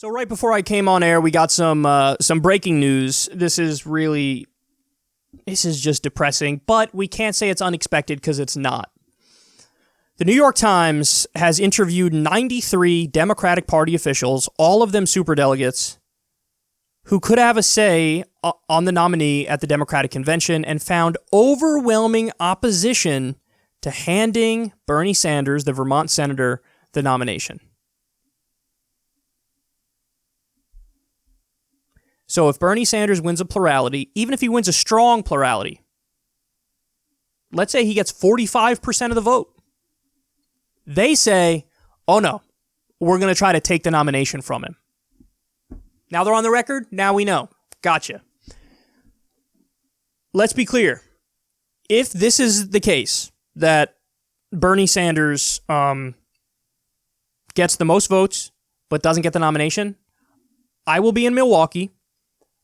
So right before I came on air, we got some breaking news. This is just depressing, but we can't say it's unexpected because it's not. The New York Times has interviewed 93 Democratic Party officials, all of them superdelegates, who could have a say on the nominee at the Democratic Convention, and found overwhelming opposition to handing Bernie Sanders, the Vermont senator, the nomination. So if Bernie Sanders wins a plurality, even if he wins a strong plurality, let's say he gets 45% of the vote, they say, oh no, we're going to try to take the nomination from him. Now they're on the record. Now we know. Gotcha. Let's be clear. If this is the case, that Bernie Sanders gets the most votes but doesn't get the nomination, I will be in Milwaukee.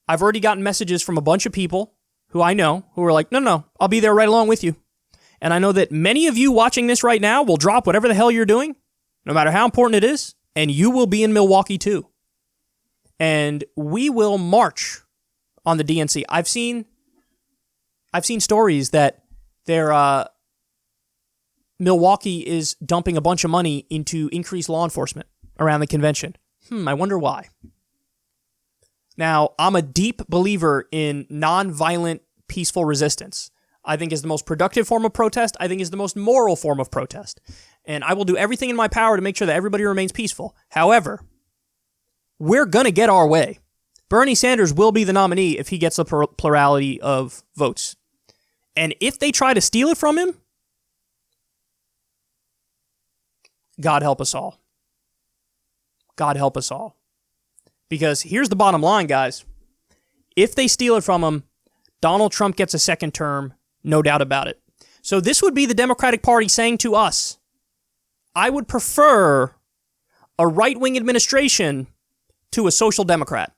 I've already gotten messages from a bunch of people who I know who are like, no, I'll be there right along with you. And I know that many of you watching this right now will drop whatever the hell you're doing, no matter how important it is, and you will be in Milwaukee too. And we will march on the DNC. I've seen stories that Milwaukee is dumping a bunch of money into increased law enforcement around the convention. I wonder why. Now, I'm a deep believer in nonviolent, peaceful resistance. I think is the most productive form of protest. I think is the most moral form of protest. And I will do everything in my power to make sure that everybody remains peaceful. However, we're going to get our way. Bernie Sanders will be the nominee if he gets a plurality of votes. And if they try to steal it from him, God help us all. God help us all. Because here's the bottom line, guys. If they steal it from him, Donald Trump gets a second term, no doubt about it. So this would be the Democratic Party saying to us, I would prefer a right-wing administration to a social democrat.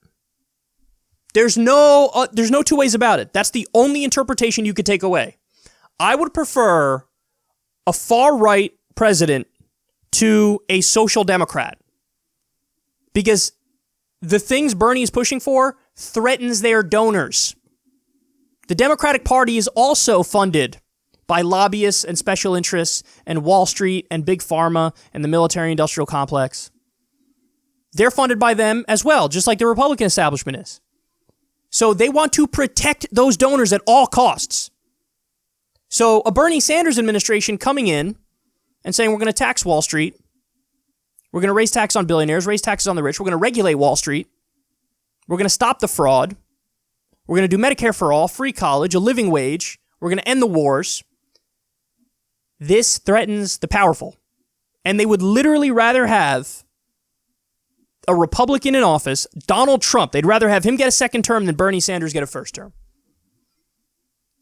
There's no two ways about it. That's the only interpretation you could take away. I would prefer a far-right president to a social democrat. Because the things Bernie is pushing for threatens their donors. The Democratic Party is also funded by lobbyists and special interests and Wall Street and Big Pharma and the military-industrial complex. They're funded by them as well, just like the Republican establishment is. So they want to protect those donors at all costs. So a Bernie Sanders administration coming in and saying we're going to tax Wall Street, we're going to raise tax on billionaires, raise taxes on the rich, we're going to regulate Wall Street, we're going to stop the fraud, we're going to do Medicare for all, free college, a living wage, we're going to end the wars. This threatens the powerful. And they would literally rather have a Republican in office, Donald Trump. They'd rather have him get a second term than Bernie Sanders get a first term.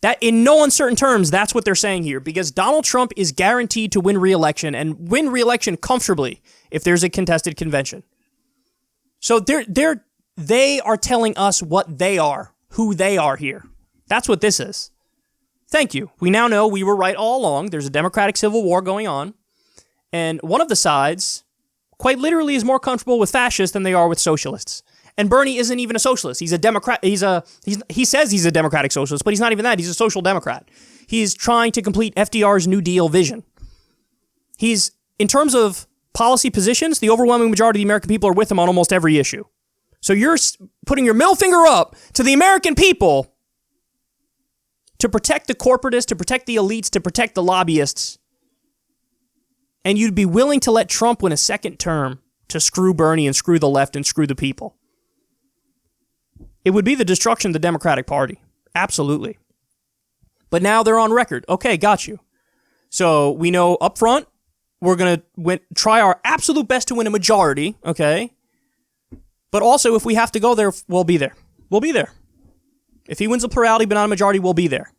That, in no uncertain terms, that's what they're saying here, because Donald Trump is guaranteed to win re-election and win re-election comfortably if there's a contested convention. So they are telling us what they are, who they are here. That's what this is. Thank you. We now know we were right all along. There's a democratic civil war going on, and one of the sides quite literally is more comfortable with fascists than they are with socialists. And Bernie isn't even a socialist. He's a Democrat. He says he's a democratic socialist, but he's not even that. He's a social democrat. He's trying to complete FDR's New Deal vision. He's, in terms of policy positions, the overwhelming majority of the American people are with him on almost every issue. So you're putting your middle finger up to the American people to protect the corporatists, to protect the elites, to protect the lobbyists. And you'd be willing to let Trump win a second term to screw Bernie and screw the left and screw the people. It would be the destruction of the Democratic Party. Absolutely. But now they're on record. Okay, got you. So we know up front, we're going to try our absolute best to win a majority, okay? But also, if we have to go there, we'll be there. We'll be there. If he wins a plurality but not a majority, we'll be there.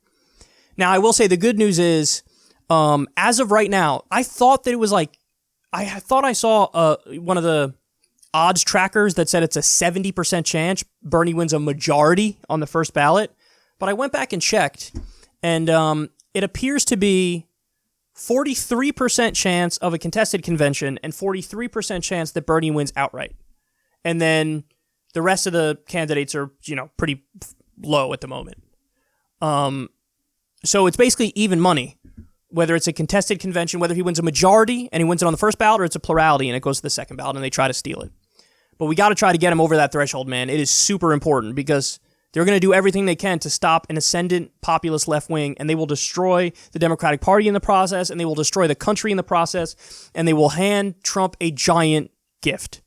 Now, I will say the good news is, as of right now, I thought that it was like, I thought I saw one of the odds trackers that said it's a 70% chance Bernie wins a majority on the first ballot. But I went back and checked, and it appears to be 43% chance of a contested convention and 43% chance that Bernie wins outright. and then the rest of the candidates are, pretty low at the moment. So it's basically even money, whether it's a contested convention, whether he wins a majority and he wins it on the first ballot, or it's a plurality and it goes to the second ballot and they try to steal it. But we got to try to get him over that threshold, man. It is super important because they're going to do everything they can to stop an ascendant populist left wing, and they will destroy the Democratic Party in the process, and they will destroy the country in the process, and they will hand Trump a giant gift.